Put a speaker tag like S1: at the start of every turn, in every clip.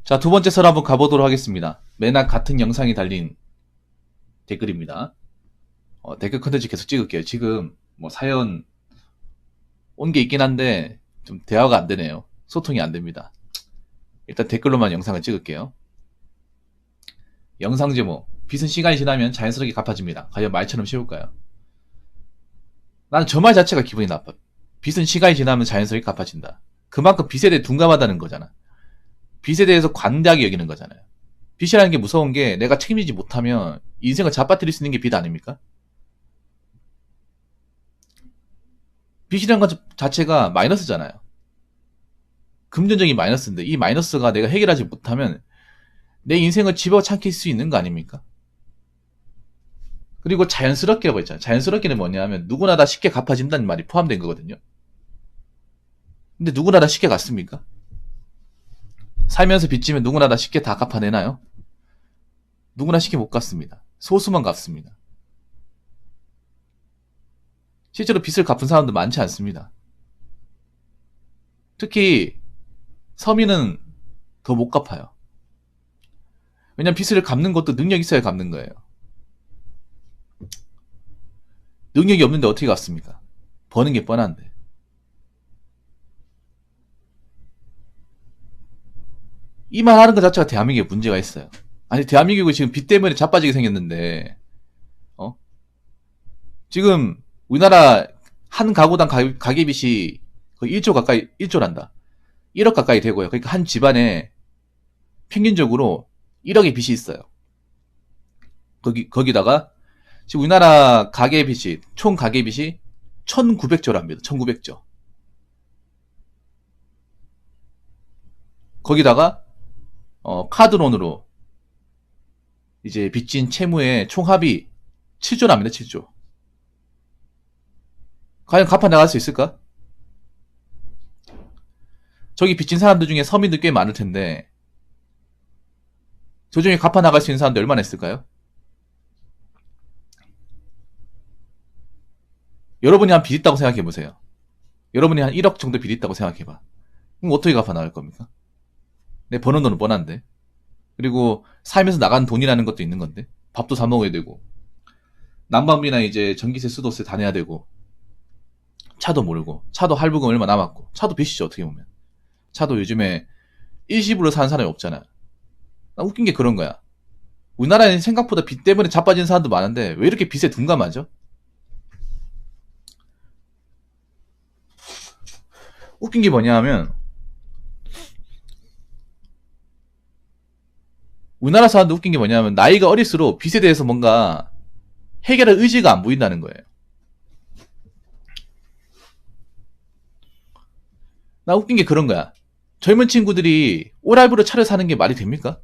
S1: 자, 두 번째 설 한번 가보도록 하겠습니다. 매날 같은 영상이 달린 댓글입니다. 댓글 컨텐츠 계속 찍을게요. 지금 뭐 사연 온 게 있긴 한데 좀 대화가 안 되네요. 소통이 안 됩니다. 일단 댓글로만 영상을 찍을게요. 영상 제목: 빚은 시간이 지나면 자연스럽게 갚아집니다. 과연 말처럼 쉬울까요? 나는 저 말 자체가 기분이 나빠. 빚은 시간이 지나면 자연스럽게 갚아진다. 그만큼 빚에 대해 둔감하다는 거잖아. 빚에 대해서 관대하게 여기는 거잖아요. 빚이라는 게 무서운 게 내가 책임지지 못하면 인생을 잡아뜨릴 수 있는 게 빚 아닙니까? 빚이라는 것 자체가 마이너스잖아요. 금전적인 마이너스인데 이 마이너스가 내가 해결하지 못하면 내 인생을 집어삼킬 수 있는 거 아닙니까? 그리고 자연스럽게라고 했잖아요. 자연스럽게는 뭐냐면 누구나 다 쉽게 갚아진다는 말이 포함된 거거든요. 근데 누구나 다 쉽게 갚습니까? 살면서 빚지면 누구나 다 쉽게 다 갚아내나요? 누구나 쉽게 못 갚습니다. 소수만 갚습니다. 실제로 빚을 갚은 사람도 많지 않습니다. 특히 서민은 더 못 갚아요. 왜냐면 빚을 갚는 것도 능력이 있어야 갚는 거예요. 능력이 없는데 어떻게 갚습니까? 버는 게 뻔한데. 이 말 하는 것 자체가 대한민국에 문제가 있어요. 아니, 대한민국이 지금 빚 때문에 자빠지게 생겼는데, 지금 우리나라 한 가구당 가계빚이 거의 1조 가까이, 1조란다. 1억 가까이 되고요. 그러니까 한 집안에 평균적으로 1억의 빚이 있어요. 거기다가 지금 우리나라 가계빚이, 총 가계빚이 1900조랍니다. 1900조. 거기다가, 카드론으로 이제 빚진 채무의 총합이 7조랍니다. 7조. 과연 갚아 나갈 수 있을까? 저기 빚진 사람들 중에 서민들 꽤 많을 텐데, 저 중에 갚아 나갈 수 있는 사람들 얼마나 있을까요? 여러분이 한 빚 있다고 생각해보세요. 여러분이 한 1억 정도 빚 있다고 생각해봐. 그럼 어떻게 갚아 나갈 겁니까? 내 버는 돈은 뻔한데. 그리고 살면서 나간 돈이라는 것도 있는 건데. 밥도 사 먹어야 되고. 난방비나 이제 전기세, 수도세 다 내야 되고. 차도 모르고. 차도 할부금 얼마 남았고. 차도 빚이죠, 어떻게 보면. 차도 요즘에 일시불로 사는 사람이 없잖아. 나 웃긴 게 그런 거야. 우리나라에는 생각보다 빚 때문에 자빠진 사람도 많은데 왜 이렇게 빚에 둔감하죠? 웃긴 게 뭐냐 하면 우리나라 사람도 웃긴 게 뭐냐면 나이가 어릴수록 빚에 대해서 뭔가 해결할 의지가 안 보인다는 거예요. 나 웃긴 게 그런 거야. 젊은 친구들이 오랄부로 차를 사는 게 말이 됩니까?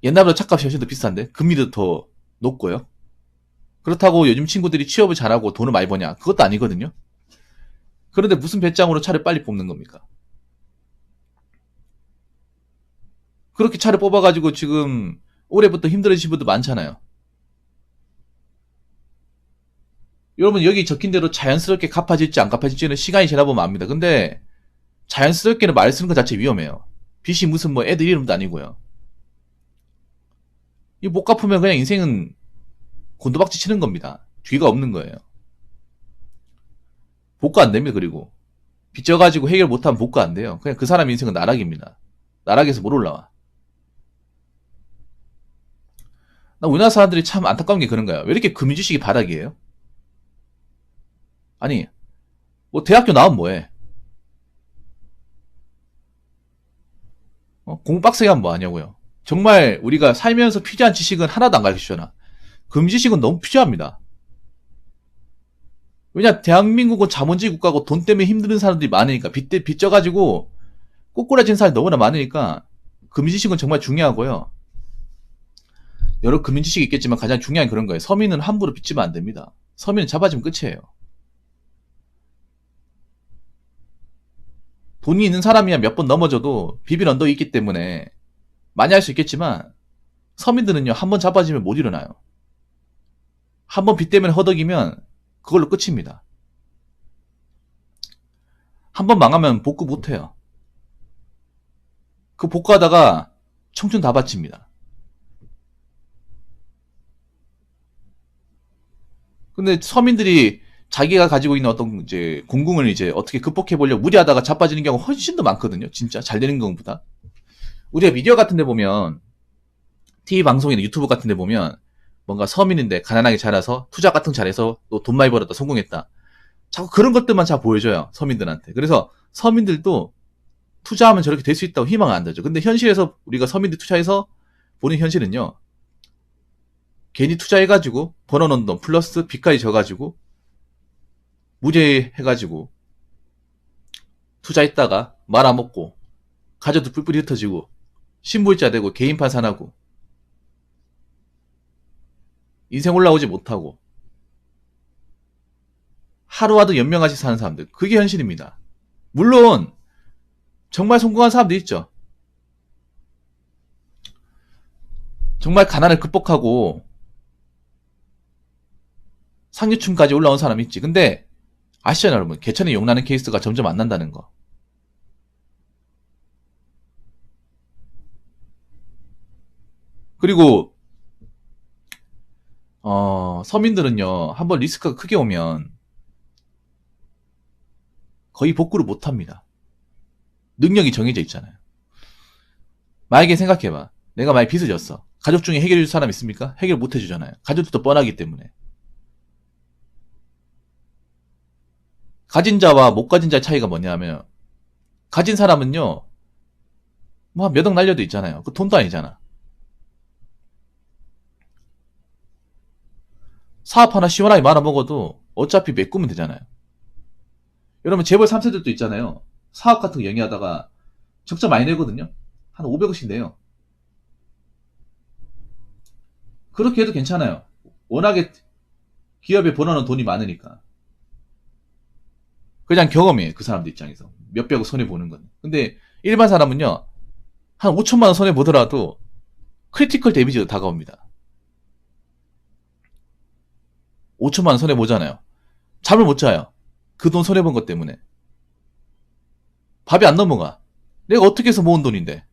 S1: 옛날보다 차값이 훨씬 더 비싼데 금리도 더 높고요. 그렇다고 요즘 친구들이 취업을 잘하고 돈을 많이 버냐? 그것도 아니거든요. 그런데 무슨 배짱으로 차를 빨리 뽑는 겁니까? 그렇게 차를 뽑아가지고 지금 올해부터 힘들어지신 분도 많잖아요. 여러분 여기 적힌 대로 자연스럽게 갚아질지 안 갚아질지는 시간이 지나보면 압니다. 근데 자연스럽게는 말 쓰는 것 자체 위험해요. 빚이 무슨 뭐 애들 이름도 아니고요. 이 못 갚으면 그냥 인생은 곤두박질 치는 겁니다. 뒤가 없는 거예요. 복구 안 됩니다. 그리고 빚져가지고 해결 못하면 복구 안 돼요. 그냥 그 사람 인생은 나락입니다. 나락에서 못 올라와. 나 우리나라 사람들이 참 안타까운 게 그런 거야. 왜 이렇게 금융지식이 바닥이에요? 아니, 뭐 대학교 나오면 뭐해? 공부 빡세게 하면 뭐 하냐고요. 정말 우리가 살면서 필요한 지식은 하나도 안 가르쳐주잖아. 금지식은 너무 필요합니다. 왜냐, 대한민국은 자본주의 국가고 돈 때문에 힘드는 사람들이 많으니까, 빚져가지고 꼬꾸라진 사람이 너무나 많으니까, 금지식은 정말 중요하고요. 여러 금융지식이 있겠지만 가장 중요한 그런 거예요. 서민은 함부로 빚지면 안 됩니다. 서민은 잡아주면 끝이에요. 돈이 있는 사람이야 몇 번 넘어져도 비빌 언덕이 있기 때문에 많이 할 수 있겠지만 서민들은요 한 번 잡아지면 못 일어나요. 한 번 빚 때문에 허덕이면 그걸로 끝입니다. 한 번 망하면 복구 못 해요. 그 복구하다가 청춘 다 바칩니다. 근데 서민들이 자기가 가지고 있는 어떤 이제 공공을 이제 어떻게 극복해 보려고 무리하다가 자빠지는 경우가 훨씬 더 많거든요. 진짜 잘 되는 경우보다. 우리가 미디어 같은 데 보면 TV 방송이나 유튜브 같은 데 보면 뭔가 서민인데 가난하게 자라서 투자 같은 거 잘해서 또 돈 많이 벌었다 성공했다. 자꾸 그런 것들만 잘 보여줘요. 서민들한테. 그래서 서민들도 투자하면 저렇게 될 수 있다고 희망을 안 되죠. 근데 현실에서 우리가 서민들 투자해서 보는 현실은요. 괜히 투자해가지고 벌어놓은 돈 플러스 빚까지 져가지고 무죄해가지고 투자했다가 말아먹고 가져도 뿔뿔이 흩어지고 신부일자 되고 개인 파산하고 인생 올라오지 못하고 하루하루 연명하시 사는 사람들 그게 현실입니다. 물론 정말 성공한 사람도 있죠. 정말 가난을 극복하고 상류층까지 올라온 사람이 있지. 근데 아시잖아요 여러분. 개천에 용나는 케이스가 점점 안 난다는 거. 그리고 서민들은요 한번 리스크가 크게 오면 거의 복구를 못합니다. 능력이 정해져 있잖아요. 만약에 생각해봐. 내가 만약에 빚을 졌어. 가족 중에 해결해줄 사람 있습니까? 해결 못 해주잖아요. 가족들도 뻔하기 때문에. 가진 자와 못 가진 자의 차이가 뭐냐면 가진 사람은요 뭐 몇 억 날려도 있잖아요. 그 돈도 아니잖아. 사업 하나 시원하게 말아먹어도 어차피 메꾸면 되잖아요. 여러분 재벌 3세들도 있잖아요. 사업 같은 거 영위하다가 적자 많이 내거든요. 한 500억씩 내요. 그렇게 해도 괜찮아요. 워낙에 기업에 벌어놓은 돈이 많으니까. 그냥 경험이에요. 그 사람들 입장에서. 몇백억 손해보는 건. 근데 일반 사람은요. 한 5천만 원 손해보더라도 크리티컬 데미지가 다가옵니다. 5천만 원 손해보잖아요. 잠을 못 자요. 그 돈 손해본 것 때문에. 밥이 안 넘어가. 내가 어떻게 해서 모은 돈인데.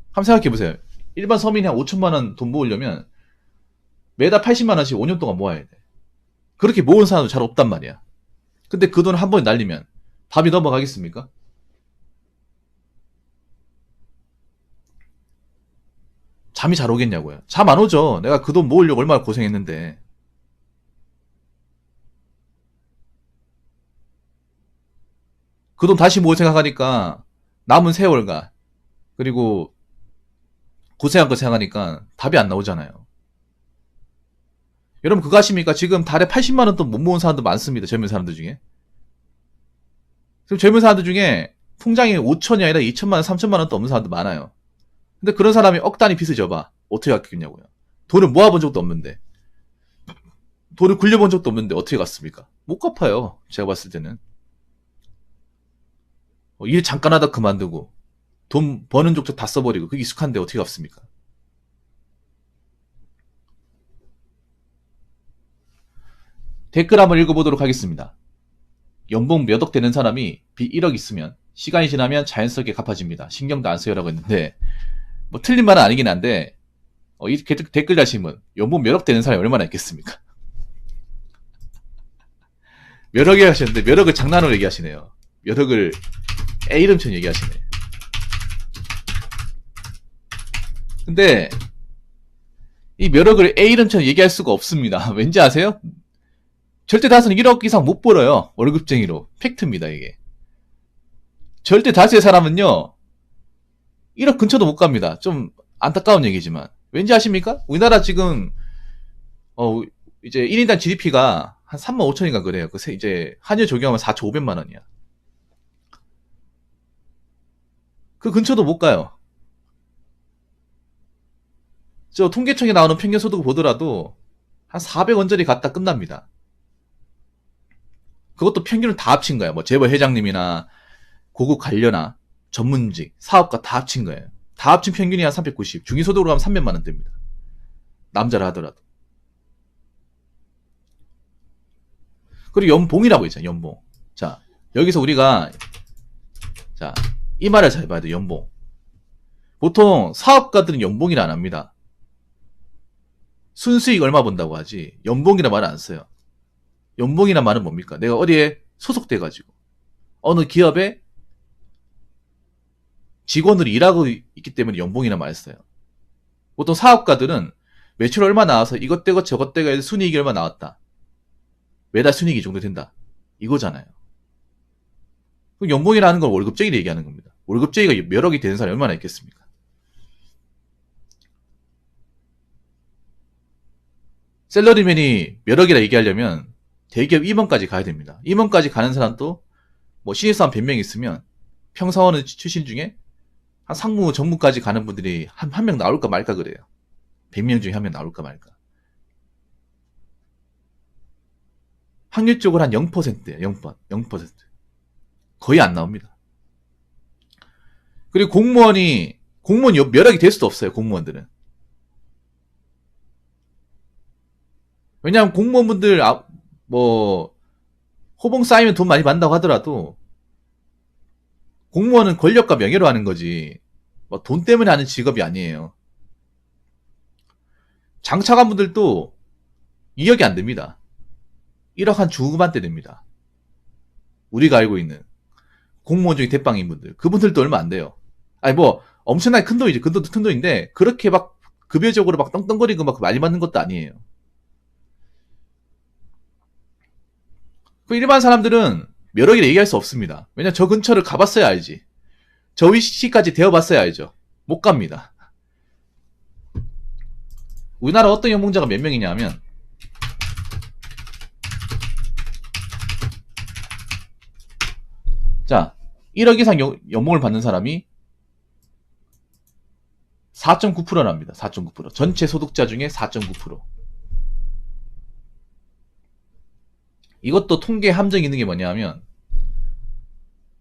S1: 한번 생각해보세요. 일반 서민이 한 5천만 원 돈 모으려면 매달 80만 원씩 5년 동안 모아야 돼. 그렇게 모은 사람도 잘 없단 말이야. 근데 그 돈을 한 번에 날리면 밥이 넘어가겠습니까? 잠이 잘 오겠냐고요. 잠 안 오죠. 내가 그 돈 모으려고 얼마나 고생했는데. 그 돈 다시 모을 생각하니까 남은 세월과 그리고 고생한 거 생각하니까 답이 안 나오잖아요. 여러분 그거 아십니까? 지금 달에 80만 원 돈 못 모은 사람도 많습니다. 젊은 사람들 중에. 지금 젊은 사람들 중에 통장에 5천이 아니라 2천만 원, 3천만 원도 없는 사람도 많아요. 근데 그런 사람이 억 단위 빚을 져봐. 어떻게 갚겠냐고요. 돈을 모아본 적도 없는데. 돈을 굴려본 적도 없는데 어떻게 갚습니까? 못 갚아요. 제가 봤을 때는. 일 잠깐 하다 그만두고 돈 버는 족족 다 써버리고 그게 익숙한데 어떻게 갚습니까? 댓글 한번 읽어보도록 하겠습니다. 연봉 몇 억 되는 사람이 빚 1억 있으면 시간이 지나면 자연스럽게 갚아집니다. 신경도 안 써요라고 했는데 뭐 틀린 말은 아니긴 한데 이 댓글 다시면 연봉 몇 억 되는 사람이 얼마나 있겠습니까? 몇 억이 하셨는데 몇 억을 장난으로 얘기하시네요. 몇 억을 애 이름처럼 얘기하시네. 근데 이 몇 억을 애 이름처럼 얘기할 수가 없습니다. 왠지 아세요? 절대 다수는 1억 이상 못 벌어요. 월급쟁이로. 팩트입니다, 이게. 절대 다수의 사람은요, 1억 근처도 못 갑니다. 좀 안타까운 얘기지만. 왠지 아십니까? 우리나라 지금, 이제 1인당 GDP가 한 3만 5천인가 그래요. 이제 한일 적용하면 4,500만 원이야. 그 근처도 못 가요. 저 통계청에 나오는 평균 소득을 보더라도 한 400원짜리 갔다 끝납니다. 그것도 평균을 다 합친 거야. 뭐 재벌 회장님이나 고급 관료나 전문직, 사업가 다 합친 거예요. 다 합친 평균이 한 390. 중위소득으로 하면 300만 원대입니다. 남자라 하더라도. 그리고 연봉이라고 있잖아요. 연봉. 자, 여기서 우리가 자, 이 말을 잘 봐야 돼. 연봉. 보통 사업가들은 연봉이라 안 합니다. 순수익 얼마 본다고 하지 연봉이라 말은 안 써요. 연봉이란 말은 뭡니까? 내가 어디에 소속돼가지고 어느 기업에 직원으로 일하고 있기 때문에 연봉이란 말을 써요. 보통 사업가들은 매출 얼마 나와서 이것 떼고 저것 떼고 해서 순이익이 얼마 나왔다. 매달 순이익이 정도 된다. 이거잖아요. 그럼 연봉이라는 건 월급쟁이를 얘기하는 겁니다. 월급쟁이가 몇 억이 되는 사람이 얼마나 있겠습니까? 샐러리맨이 몇 억이라 얘기하려면 대기업 임원까지 가야 됩니다. 임원까지 가는 사람도 뭐 신입사원 100명 있으면 평사원 출신 중에 한 상무 전무까지 가는 분들이 한 명 나올까 말까 그래요. 100명 중에 한 명 나올까 말까. 확률적으로 한 0%예요. 0%. 거의 안 나옵니다. 그리고 공무원이 몇 억이 될 수도 없어요. 공무원들은. 왜냐하면 공무원분들 뭐 호봉 쌓이면 돈 많이 받는다고 하더라도 공무원은 권력과 명예로 하는 거지 뭐 돈 때문에 하는 직업이 아니에요. 장차관분들도 2억이 안 됩니다. 1억 한 중후반대 됩니다. 우리가 알고 있는 공무원 중에 대빵인 분들 그분들도 얼마 안 돼요. 아니 뭐 엄청나게 큰 돈이지. 큰 돈인데 그렇게 막 급여적으로 막 떵떵거리고 막 많이 받는 것도 아니에요. 그 일반 사람들은 몇 억이라 얘기할 수 없습니다. 왜냐면 저 근처를 가봤어야 알지. 저 위치까지 되어봤어야 알죠. 못 갑니다. 우리나라 어떤 연봉자가 몇 명이냐 하면 자 1억 이상 연봉을 받는 사람이 4.9%랍니다. 4.9%. 전체 소득자 중에 4.9%. 이것도 통계 함정이 있는 게 뭐냐 하면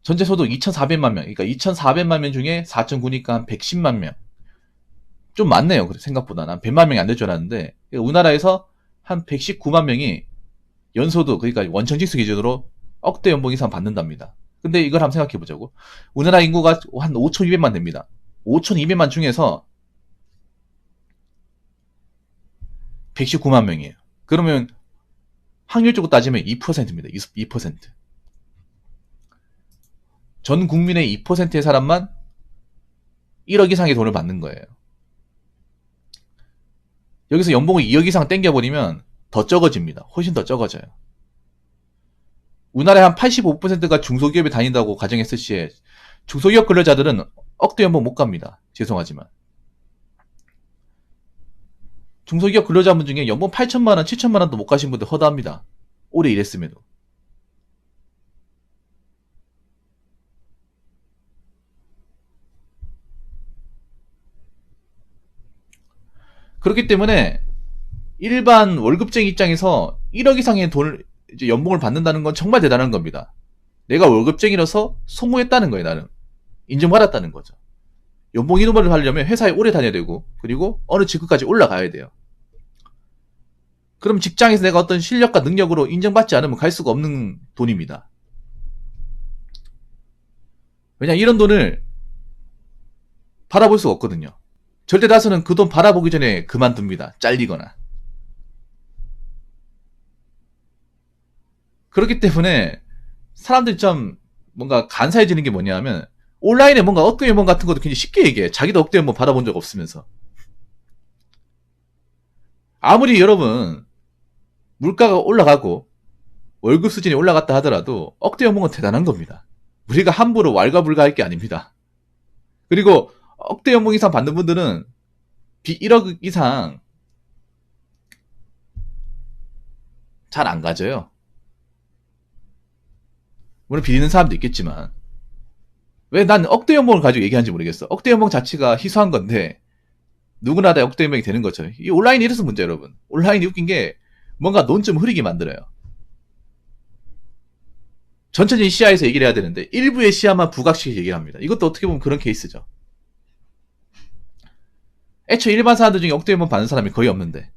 S1: 전체 소득 2,400만 명. 그러니까 2,400만 명 중에 4.9니까 한 110만 명. 좀 많네요. 생각보다. 난 100만 명이 안 될 줄 알았는데 우리나라에서 한 119만 명이 연소득 그러니까 원천직수 기준으로 억대 연봉 이상 받는답니다. 근데 이걸 한번 생각해 보자고. 우리나라 인구가 한 5,200만 됩니다. 5,200만 중에서 119만 명이에요. 그러면 확률적으로 따지면 2%입니다. 2%. 전 국민의 2%의 사람만 1억 이상의 돈을 받는 거예요. 여기서 연봉을 2억 이상 땡겨버리면 더 적어집니다. 훨씬 더 적어져요. 우리나라의 한 85%가 중소기업에 다닌다고 가정했을 시에 중소기업 근로자들은 억대 연봉 못 갑니다. 죄송하지만. 중소기업 근로자분 중에 연봉 8천만원, 7천만원도 못 가신 분들 허다합니다. 오래 일했음에도. 그렇기 때문에 일반 월급쟁이 입장에서 1억 이상의 돈을 이제 연봉을 받는다는 건 정말 대단한 겁니다. 내가 월급쟁이라서 성공했다는 거예요, 나는. 인정받았다는 거죠. 연봉 인후를 하려면 회사에 오래 다녀야 되고, 그리고 어느 직급까지 올라가야 돼요. 그럼 직장에서 내가 어떤 실력과 능력으로 인정받지 않으면 갈 수가 없는 돈입니다. 왜냐면 이런 돈을 바라볼 수가 없거든요. 절대 다수는 그 돈 바라보기 전에 그만둡니다. 잘리거나. 그렇기 때문에 사람들이 좀 뭔가 간사해지는 게 뭐냐 하면 온라인에 뭔가 억대 연봉 같은 것도 굉장히 쉽게 얘기해. 자기도 억대 연봉 받아본 적 없으면서. 아무리 여러분 물가가 올라가고 월급 수준이 올라갔다 하더라도 억대 연봉은 대단한 겁니다. 우리가 함부로 왈가불가할 게 아닙니다. 그리고 억대 연봉 이상 받는 분들은 1억 이상 잘 안 가져요. 물론 비리는 사람도 있겠지만 왜 난 억대 연봉을 가지고 얘기하는지 모르겠어. 억대 연봉 자체가 희소한 건데 누구나 다 억대 연봉이 되는 거죠. 이 온라인이 이래서 문제 여러분. 온라인이 웃긴 게 뭔가 논점 흐리게 만들어요. 전체적인 시야에서 얘기를 해야 되는데 일부의 시야만 부각시켜서 얘기를 합니다. 이것도 어떻게 보면 그런 케이스죠. 애초에 일반 사람들 중에 억대 연봉 받는 사람이 거의 없는데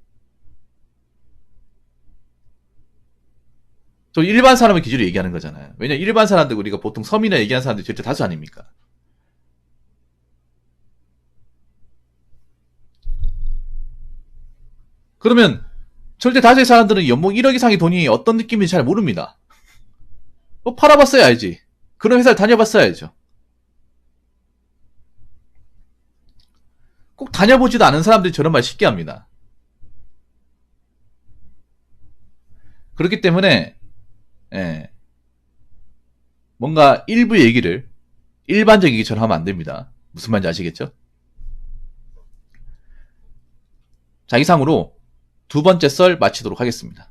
S1: 저 일반 사람의 기준으로 얘기하는 거잖아요. 왜냐면 일반 사람들 우리가 보통 서민이나 얘기하는 사람들이 절대 다수 아닙니까? 그러면 절대 다수의 사람들은 연봉 1억 이상의 돈이 어떤 느낌인지 잘 모릅니다. 팔아봤어야 알지. 그런 회사를 다녀봤어야 알죠. 꼭 다녀보지도 않은 사람들이 저런 말 쉽게 합니다. 그렇기 때문에 뭔가 일부 얘기를 일반적 얘기처럼 하면 안 됩니다. 무슨 말인지 아시겠죠? 자, 이상으로 두 번째 썰 마치도록 하겠습니다.